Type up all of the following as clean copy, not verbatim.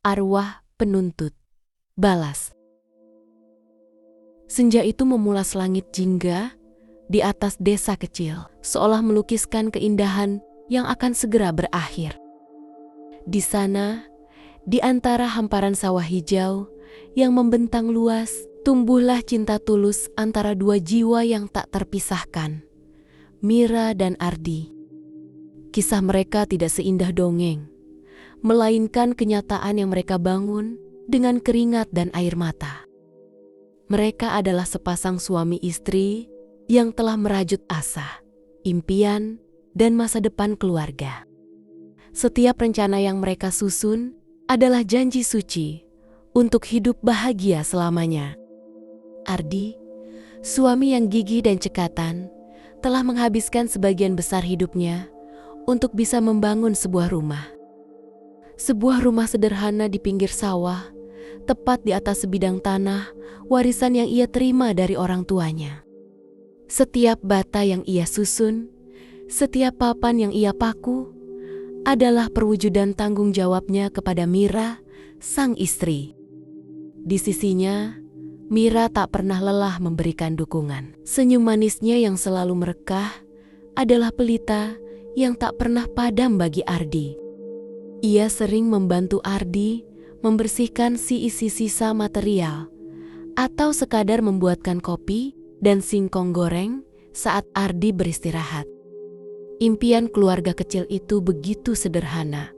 arwah penuntut. Balas. Senja itu memulas langit jingga di atas desa kecil, seolah melukiskan keindahan yang akan segera berakhir. Di sana, di antara hamparan sawah hijau yang membentang luas, tumbuhlah cinta tulus antara dua jiwa yang tak terpisahkan, Mira dan Ardi. Kisah mereka tidak seindah dongeng, melainkan kenyataan yang mereka bangun dengan keringat dan air mata. Mereka adalah sepasang suami istri yang telah merajut asa, impian, dan masa depan keluarga. Setiap rencana yang mereka susun adalah janji suci untuk hidup bahagia selamanya. Ardi, suami yang gigih dan cekatan, telah menghabiskan sebagian besar hidupnya untuk bisa membangun sebuah rumah. Sebuah rumah sederhana di pinggir sawah, tepat di atas sebidang tanah, warisan yang ia terima dari orang tuanya. Setiap bata yang ia susun, setiap papan yang ia paku, adalah perwujudan tanggung jawabnya kepada Mira, sang istri. Di sisinya, Mira tak pernah lelah memberikan dukungan. Senyum manisnya yang selalu merekah adalah pelita yang tak pernah padam bagi Ardi. Ia sering membantu Ardi membersihkan sisa material atau sekadar membuatkan kopi dan singkong goreng saat Ardi beristirahat. Impian keluarga kecil itu begitu sederhana,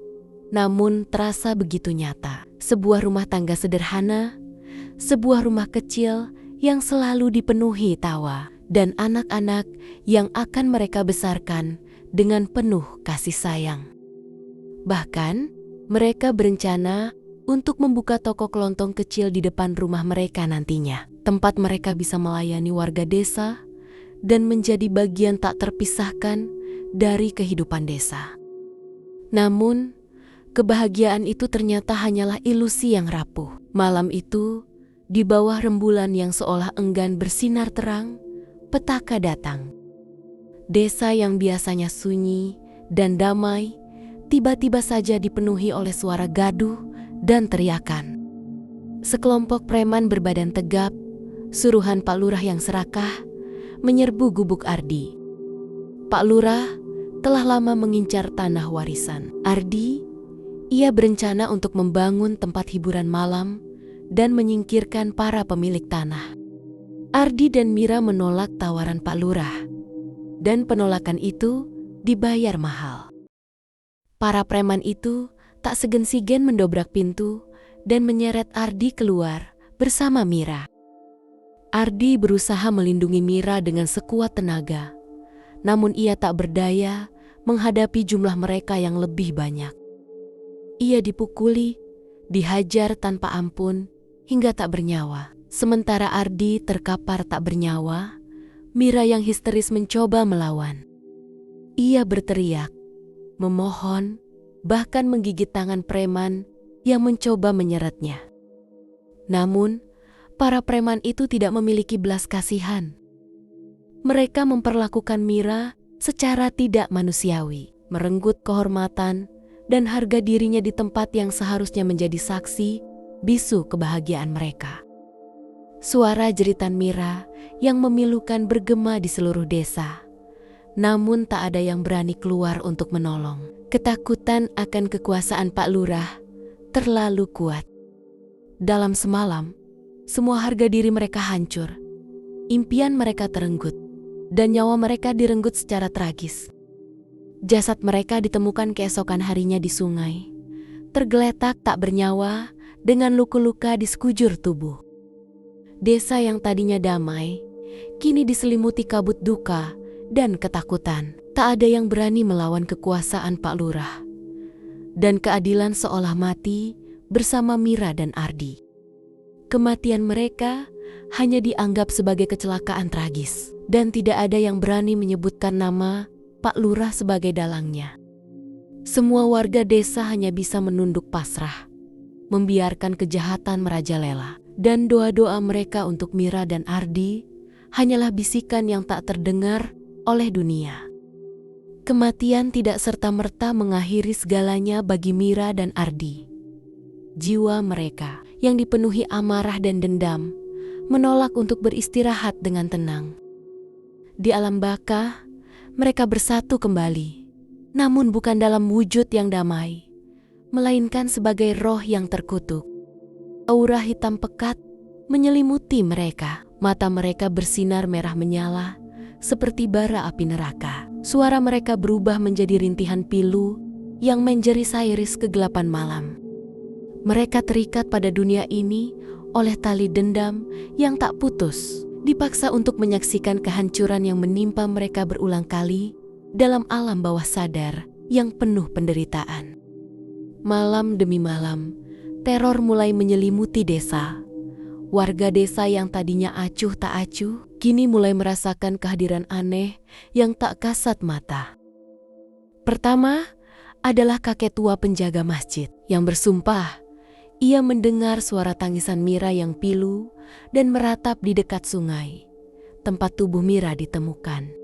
namun terasa begitu nyata. Sebuah rumah tangga sederhana, sebuah rumah kecil yang selalu dipenuhi tawa, dan anak-anak yang akan mereka besarkan dengan penuh kasih sayang. Bahkan, mereka berencana untuk membuka toko kelontong kecil di depan rumah mereka nantinya. Tempat mereka bisa melayani warga desa dan menjadi bagian tak terpisahkan dari kehidupan desa. Namun, kebahagiaan itu ternyata hanyalah ilusi yang rapuh. Malam itu, di bawah rembulan yang seolah enggan bersinar terang, petaka datang. Desa yang biasanya sunyi dan damai, tiba-tiba saja dipenuhi oleh suara gaduh dan teriakan. Sekelompok preman berbadan tegap, suruhan Pak Lurah yang serakah, menyerbu gubuk Ardi. Pak Lurah telah lama mengincar tanah warisan Ardi. Ia berencana untuk membangun tempat hiburan malam dan menyingkirkan para pemilik tanah. Ardi dan Mira menolak tawaran Pak Lurah, dan penolakan itu dibayar mahal. Para preman itu tak segan-segan mendobrak pintu dan menyeret Ardi keluar bersama Mira. Ardi berusaha melindungi Mira dengan sekuat tenaga, namun ia tak berdaya menghadapi jumlah mereka yang lebih banyak. Ia dipukuli, dihajar tanpa ampun hingga tak bernyawa. Sementara Ardi terkapar tak bernyawa, Mira yang histeris mencoba melawan. Ia berteriak, memohon, bahkan menggigit tangan preman yang mencoba menyeretnya. Namun, para preman itu tidak memiliki belas kasihan. Mereka memperlakukan Mira secara tidak manusiawi, merenggut kehormatan dan harga dirinya di tempat yang seharusnya menjadi saksi bisu kebahagiaan mereka. Suara jeritan Mira yang memilukan bergema di seluruh desa. Namun tak ada yang berani keluar untuk menolong. Ketakutan akan kekuasaan Pak Lurah terlalu kuat. Dalam semalam, semua harga diri mereka hancur. Impian mereka terenggut, dan nyawa mereka direnggut secara tragis. Jasad mereka ditemukan keesokan harinya di sungai, tergeletak tak bernyawa dengan luka-luka di sekujur tubuh. Desa yang tadinya damai, kini diselimuti kabut duka dan ketakutan. Tak ada yang berani melawan kekuasaan Pak Lurah. Dan keadilan seolah mati bersama Mira dan Ardi. Kematian mereka hanya dianggap sebagai kecelakaan tragis, dan tidak ada yang berani menyebutkan nama Pak Lurah sebagai dalangnya. Semua warga desa hanya bisa menunduk pasrah, membiarkan kejahatan merajalela, dan doa-doa mereka untuk Mira dan Ardi hanyalah bisikan yang tak terdengar oleh dunia. Kematian tidak serta-merta mengakhiri segalanya bagi Mira dan Ardi. Jiwa mereka yang dipenuhi amarah dan dendam menolak untuk beristirahat dengan tenang. Di alam baka, mereka bersatu kembali, namun bukan dalam wujud yang damai, melainkan sebagai roh yang terkutuk. Aura hitam pekat menyelimuti mereka. Mata mereka bersinar merah menyala, seperti bara api neraka. Suara mereka berubah menjadi rintihan pilu yang menjerit-sairis kegelapan malam. Mereka terikat pada dunia ini oleh tali dendam yang tak putus, dipaksa untuk menyaksikan kehancuran yang menimpa mereka berulang kali dalam alam bawah sadar yang penuh penderitaan. Malam demi malam, teror mulai menyelimuti desa. Warga desa yang tadinya acuh tak acuh, kini mulai merasakan kehadiran aneh yang tak kasat mata. Pertama adalah kakek tua penjaga masjid yang bersumpah ia mendengar suara tangisan Mira yang pilu dan meratap di dekat sungai, tempat tubuh Mira ditemukan.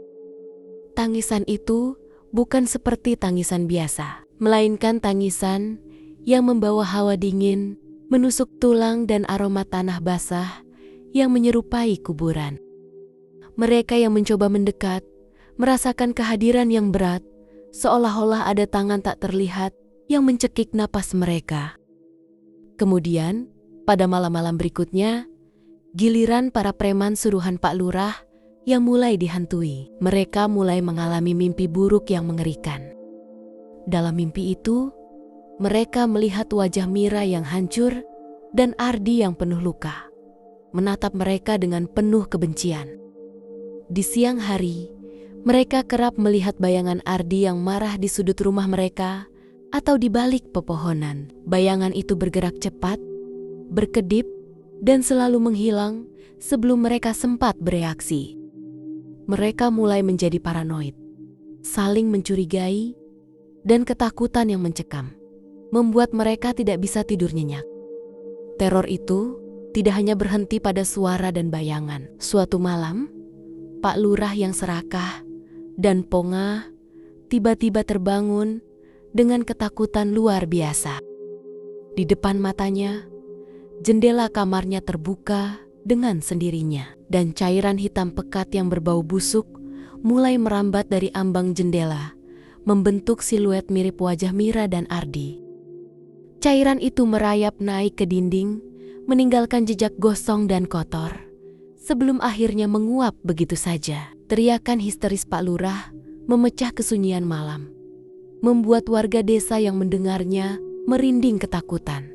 Tangisan itu bukan seperti tangisan biasa, melainkan tangisan yang membawa hawa dingin, menusuk tulang dan aroma tanah basah yang menyerupai kuburan. Mereka yang mencoba mendekat merasakan kehadiran yang berat, seolah-olah ada tangan tak terlihat yang mencekik napas mereka. Kemudian, pada malam-malam berikutnya, giliran para preman suruhan Pak Lurah yang mulai dihantui. Mereka mulai mengalami mimpi buruk yang mengerikan. Dalam mimpi itu, mereka melihat wajah Mira yang hancur dan Ardi yang penuh luka, menatap mereka dengan penuh kebencian. Di siang hari, mereka kerap melihat bayangan Ardi yang marah di sudut rumah mereka atau di balik pepohonan. Bayangan itu bergerak cepat, berkedip, dan selalu menghilang sebelum mereka sempat bereaksi. Mereka mulai menjadi paranoid, saling mencurigai, dan ketakutan yang mencekam membuat mereka tidak bisa tidur nyenyak. Teror itu tidak hanya berhenti pada suara dan bayangan. Suatu malam, Pak Lurah yang serakah dan pongah tiba-tiba terbangun dengan ketakutan luar biasa. Di depan matanya, jendela kamarnya terbuka dengan sendirinya, dan cairan hitam pekat yang berbau busuk mulai merambat dari ambang jendela, membentuk siluet mirip wajah Mira dan Ardi. Cairan itu merayap naik ke dinding, meninggalkan jejak gosong dan kotor, sebelum akhirnya menguap begitu saja. Teriakan histeris Pak Lurah memecah kesunyian malam, membuat warga desa yang mendengarnya merinding ketakutan.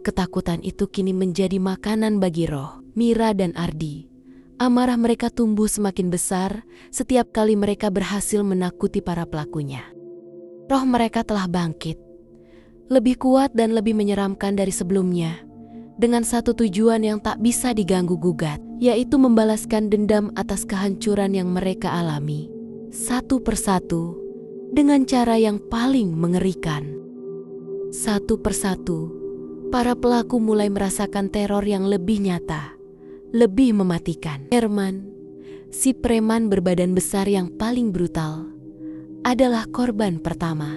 Ketakutan itu kini menjadi makanan bagi roh Mira dan Ardi. Amarah mereka tumbuh semakin besar setiap kali mereka berhasil menakuti para pelakunya. Roh mereka telah bangkit, lebih kuat dan lebih menyeramkan dari sebelumnya, dengan satu tujuan yang tak bisa diganggu-gugat, yaitu membalaskan dendam atas kehancuran yang mereka alami, satu persatu, dengan cara yang paling mengerikan. Satu persatu, para pelaku mulai merasakan teror yang lebih nyata, lebih mematikan. Herman, si preman berbadan besar yang paling brutal, adalah korban pertama.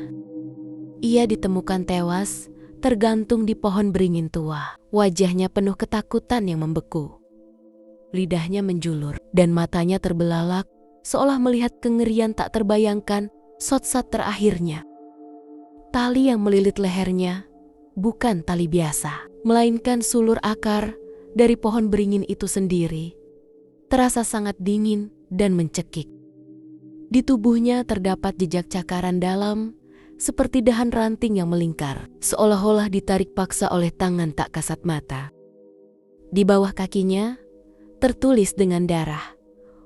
Ia ditemukan tewas, tergantung di pohon beringin tua. Wajahnya penuh ketakutan yang membeku. Lidahnya menjulur dan matanya terbelalak, seolah melihat kengerian tak terbayangkan saat terakhirnya. Tali yang melilit lehernya bukan tali biasa, melainkan sulur akar dari pohon beringin itu sendiri. Terasa sangat dingin dan mencekik. Di tubuhnya terdapat jejak cakaran dalam, seperti dahan ranting yang melingkar, seolah-olah ditarik paksa oleh tangan tak kasat mata. Di bawah kakinya tertulis dengan darah,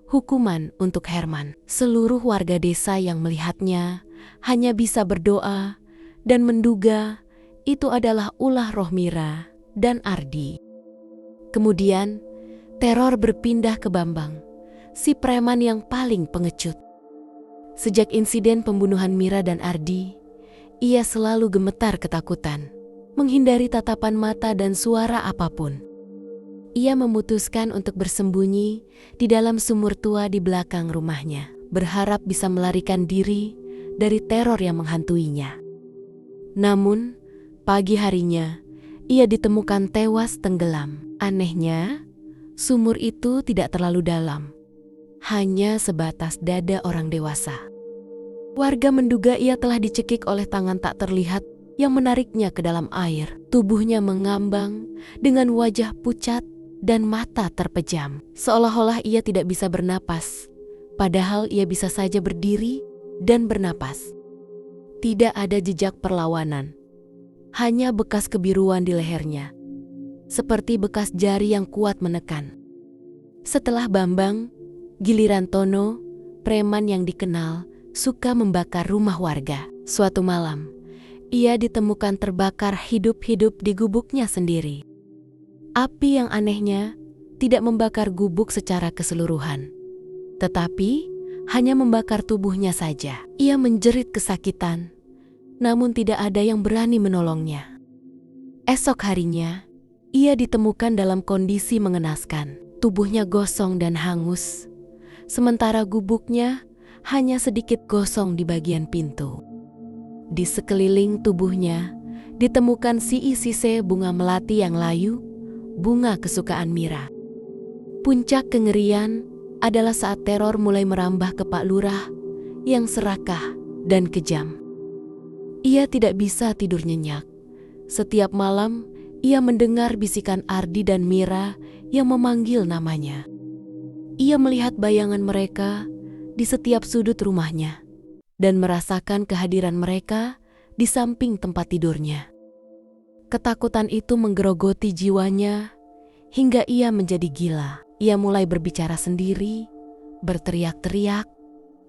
hukuman untuk Herman. Seluruh warga desa yang melihatnya hanya bisa berdoa dan menduga itu adalah ulah roh Mira dan Ardi. Kemudian teror berpindah ke Bambang, si preman yang paling pengecut. Sejak insiden pembunuhan Mira dan Ardi, ia selalu gemetar ketakutan, menghindari tatapan mata dan suara apapun. Ia memutuskan untuk bersembunyi di dalam sumur tua di belakang rumahnya, berharap bisa melarikan diri dari teror yang menghantuinya. Namun, pagi harinya, ia ditemukan tewas tenggelam. Anehnya, sumur itu tidak terlalu dalam, hanya sebatas dada orang dewasa. Warga menduga ia telah dicekik oleh tangan tak terlihat yang menariknya ke dalam air. Tubuhnya mengambang dengan wajah pucat dan mata terpejam, seolah-olah ia tidak bisa bernapas, padahal ia bisa saja berdiri dan bernapas. Tidak ada jejak perlawanan, hanya bekas kebiruan di lehernya, seperti bekas jari yang kuat menekan. Setelah Bambang, giliran Tono, preman yang dikenal, suka membakar rumah warga. Suatu malam, ia ditemukan terbakar hidup-hidup di gubuknya sendiri. Api yang anehnya tidak membakar gubuk secara keseluruhan, tetapi hanya membakar tubuhnya saja. Ia menjerit kesakitan, namun tidak ada yang berani menolongnya. Esok harinya, ia ditemukan dalam kondisi mengenaskan. Tubuhnya gosong dan hangus, sementara gubuknya hanya sedikit gosong di bagian pintu. Di sekeliling tubuhnya ditemukan sisa bunga melati yang layu, bunga kesukaan Mira. Puncak kengerian adalah saat teror mulai merambah ke Pak Lurah yang serakah dan kejam. Ia tidak bisa tidur nyenyak. Setiap malam ia mendengar bisikan Ardi dan Mira yang memanggil namanya. Ia melihat bayangan mereka di setiap sudut rumahnya dan merasakan kehadiran mereka di samping tempat tidurnya. Ketakutan itu menggerogoti jiwanya hingga ia menjadi gila. Ia mulai berbicara sendiri, berteriak-teriak,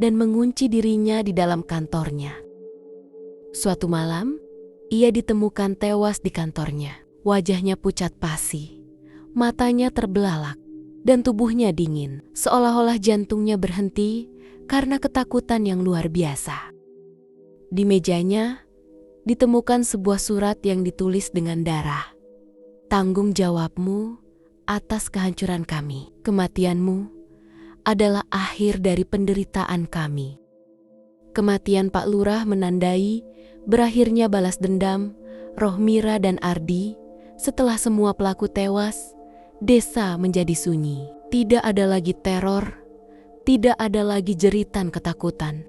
dan mengunci dirinya di dalam kantornya. Suatu malam, ia ditemukan tewas di kantornya. Wajahnya pucat pasi, matanya terbelalak, dan tubuhnya dingin, seolah-olah jantungnya berhenti karena ketakutan yang luar biasa. Di mejanya, ditemukan sebuah surat yang ditulis dengan darah. Tanggung jawabmu atas kehancuran kami. Kematianmu adalah akhir dari penderitaan kami. Kematian Pak Lurah menandai berakhirnya balas dendam roh Mira dan Ardi. Setelah semua pelaku tewas, desa menjadi sunyi. Tidak ada lagi teror, tidak ada lagi jeritan ketakutan.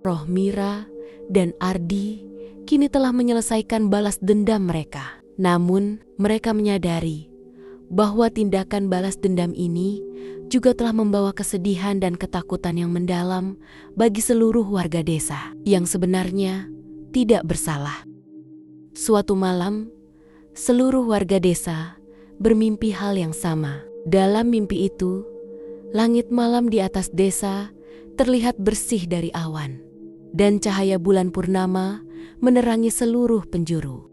Roh Mira dan Ardi kini telah menyelesaikan balas dendam mereka. Namun, mereka menyadari bahwa tindakan balas dendam ini juga telah membawa kesedihan dan ketakutan yang mendalam bagi seluruh warga desa yang sebenarnya tidak bersalah. Suatu malam, seluruh warga desa bermimpi hal yang sama. Dalam mimpi itu, langit malam di atas desa terlihat bersih dari awan, dan cahaya bulan purnama menerangi seluruh penjuru.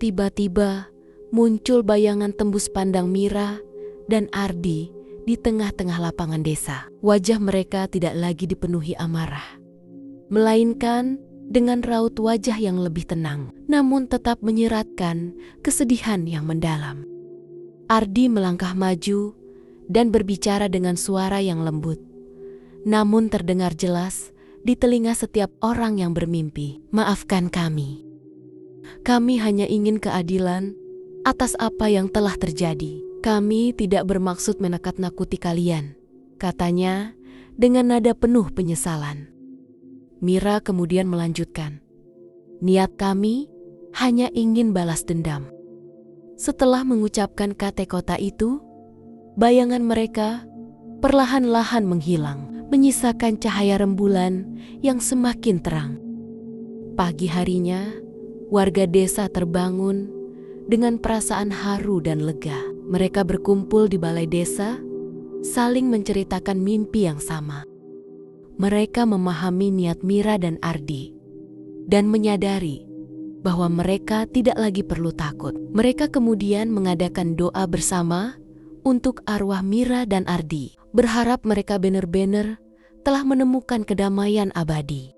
Tiba-tiba muncul bayangan tembus pandang Mira dan Ardi di tengah-tengah lapangan desa. Wajah mereka tidak lagi dipenuhi amarah, melainkan dengan raut wajah yang lebih tenang, namun tetap menyiratkan kesedihan yang mendalam. Ardi melangkah maju dan berbicara dengan suara yang lembut, namun terdengar jelas di telinga setiap orang yang bermimpi. Maafkan kami. Kami hanya ingin keadilan atas apa yang telah terjadi. Kami tidak bermaksud menakut-nakuti kalian, katanya dengan nada penuh penyesalan. Mira kemudian melanjutkan, niat kami hanya ingin balas dendam. Setelah mengucapkan kata-kata itu, bayangan mereka perlahan-lahan menghilang, menyisakan cahaya rembulan yang semakin terang. Pagi harinya, warga desa terbangun dengan perasaan haru dan lega. Mereka berkumpul di balai desa, saling menceritakan mimpi yang sama. Mereka memahami niat Mira dan Ardi dan menyadari bahwa mereka tidak lagi perlu takut. Mereka kemudian mengadakan doa bersama untuk arwah Mira dan Ardi, berharap mereka benar-benar telah menemukan kedamaian abadi.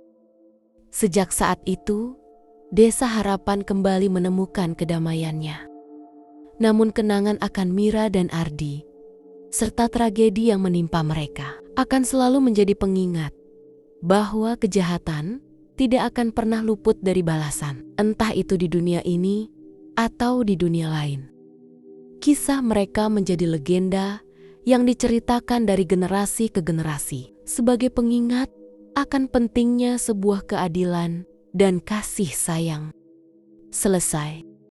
Sejak saat itu, Desa Harapan kembali menemukan kedamaiannya. Namun kenangan akan Mira dan Ardi, serta tragedi yang menimpa mereka, akan selalu menjadi pengingat bahwa kejahatan tidak akan pernah luput dari balasan, entah itu di dunia ini atau di dunia lain. Kisah mereka menjadi legenda yang diceritakan dari generasi ke generasi sebagai pengingat akan pentingnya sebuah keadilan dan kasih sayang. Selesai.